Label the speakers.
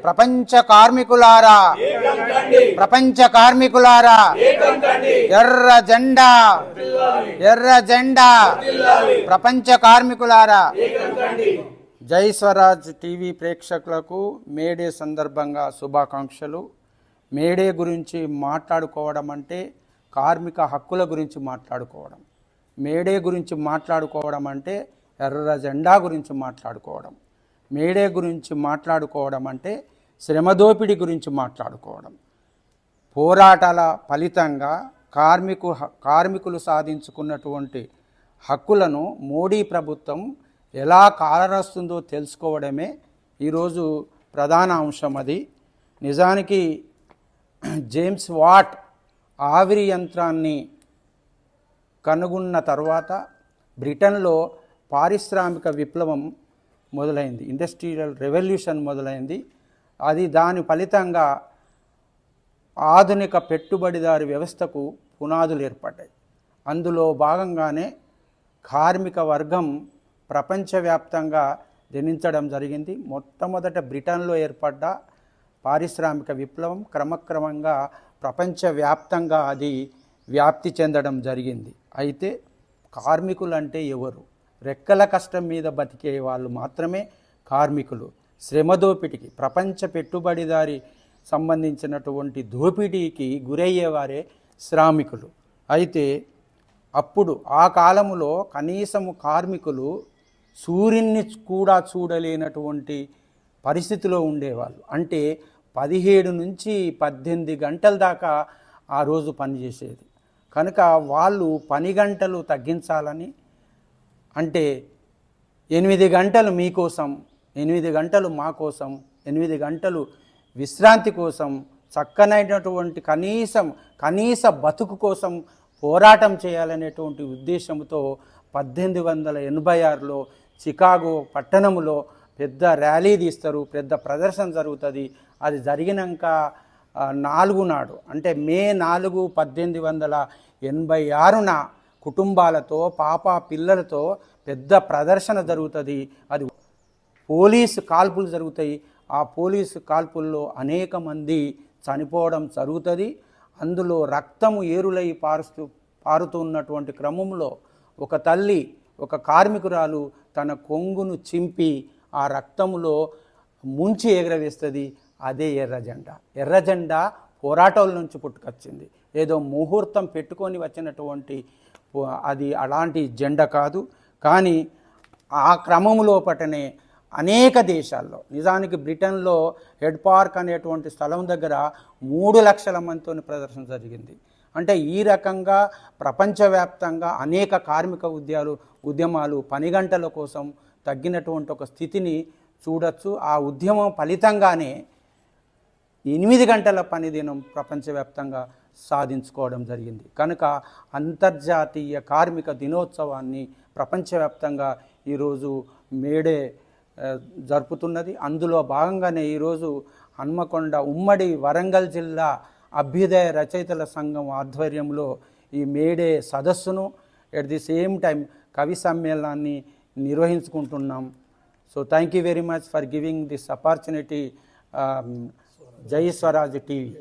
Speaker 1: ప్రపంచ కార్మికులారా, ప్రపంచ కార్మికులారా, ఎర్ర జెండా, ఎర్ర జెండా, ప్రపంచ కార్మికులారా. జై స్వరాజ్ టీవీ ప్రేక్షకులకు మేడే సందర్భంగా శుభాకాంక్షలు. మేడే గురించి మాట్లాడుకోవడం అంటే కార్మిక హక్కుల గురించి మాట్లాడుకోవడం. మేడే గురించి మాట్లాడుకోవడం అంటే ఎర్ర జెండా గురించి మాట్లాడుకోవడం. మేడే గురించి మాట్లాడుకోవడం అంటే శ్రమదోపిడి గురించి మాట్లాడుకోవడం. పోరాటాల ఫలితంగా కార్మికులు సాధించుకున్నటువంటి హక్కులను మోడీ ప్రభుత్వం ఎలా కాలరాస్తుందో తెలుసుకోవడమే ఈరోజు ప్రధాన అంశం. అది నిజానికి జేమ్స్ వాట్ ఆవిరి యంత్రాన్ని కనుగొన్న తర్వాత బ్రిటన్లో పారిశ్రామిక విప్లవం మొదలైంది, ఇండస్ట్రియల్ రెవల్యూషన్ మొదలైంది. అది దాని ఫలితంగా ఆధునిక పెట్టుబడిదారి వ్యవస్థకు పునాదులు ఏర్పడ్డాయి. అందులో భాగంగానే కార్మిక వర్గం ప్రపంచవ్యాప్తంగా జనించడం జరిగింది. మొట్టమొదట బ్రిటన్లో ఏర్పడ్డ పారిశ్రామిక విప్లవం క్రమక్రమంగా ప్రపంచవ్యాప్తంగా అది వ్యాప్తి చెందడం జరిగింది. అయితే కార్మికులు అంటే ఎవరు? రెక్కల కష్టం మీద బతికే వాళ్ళు మాత్రమే కార్మికులు. శ్రమ దోపిడికి, ప్రపంచ పెట్టుబడిదారి సంబంధించినటువంటి దోపిడీకి గురయ్యేవారే శ్రామికులు. అయితే అప్పుడు ఆ కాలంలో కనీసము కార్మికులు సూర్యున్ని కూడా చూడలేనటువంటి పరిస్థితిలో ఉండేవాళ్ళు. అంటే 17 నుంచి 18 గంటల దాకా ఆ రోజు పనిచేసేది. కనుక వాళ్ళు పని గంటలు తగ్గించాలని, అంటే 8 గంటలు మీకోసం, 8 గంటలు మా కోసం, 8 గంటలు విశ్రాంతి కోసం, చక్కనైనటువంటి కనీస బతుకు కోసం పోరాటం చేయాలనేటువంటి ఉద్దేశంతో 1886లో చికాగో పట్టణంలో పెద్ద ర్యాలీ తీస్తారు, పెద్ద ప్రదర్శన జరుగుతుంది. అది జరిగినాక 4 నాడు, అంటే మే 4, 1886న కుటుంబాలతో పిల్లలతో పెద్ద ప్రదర్శన జరుగుతుంది. అది పోలీసు కాల్పులు జరుగుతాయి. ఆ పోలీసు కాల్పుల్లో అనేక మంది చనిపోవడం జరుగుతుంది. అందులో రక్తము ఏరులై పారుతున్నటువంటి క్రమంలో ఒక తల్లి, ఒక కార్మికురాలు తన కొంగును చింపి ఆ రక్తములో ముంచి ఎగరవేస్తుంది. అదే ఎర్ర జెండా. ఎర్ర జెండా పోరాటాల నుంచి పుట్టుకొచ్చింది. ఏదో ముహూర్తం పెట్టుకొని వచ్చినటువంటి అది అలాంటి జెండా కాదు. కానీ ఆ క్రమంలో పటనే అనేక దేశాల్లో, నిజానికి బ్రిటన్లో హెడ్ పార్క్ అనేటువంటి స్థలం దగ్గర 3 లక్షల మందితో ప్రదర్శన జరిగింది. అంటే ఈ రకంగా ప్రపంచవ్యాప్తంగా అనేక కార్మిక ఉద్యమాలు పని గంటల కోసం తగ్గినటువంటి ఒక స్థితిని చూడొచ్చు. ఆ ఉద్యమం ఫలితంగానే 8 గంటల పని దినం ప్రపంచవ్యాప్తంగా సాధించుకోవడం జరిగింది. కనుక అంతర్జాతీయ కార్మిక దినోత్సవాన్ని ప్రపంచవ్యాప్తంగా ఈరోజు మేడే జరుపుతున్నది. అందులో భాగంగానే ఈరోజు హన్మకొండ ఉమ్మడి వరంగల్ జిల్లా అభ్యుదయ రచయితల సంఘం ఆధ్వర్యంలో ఈ మేడే సదస్సును ఎట్ ది సేమ్ టైం కవి సమ్మేళనాన్ని నిర్వహించుకుంటున్నాం. So thank you very much for giving this opportunity. Jai Swaraj TV.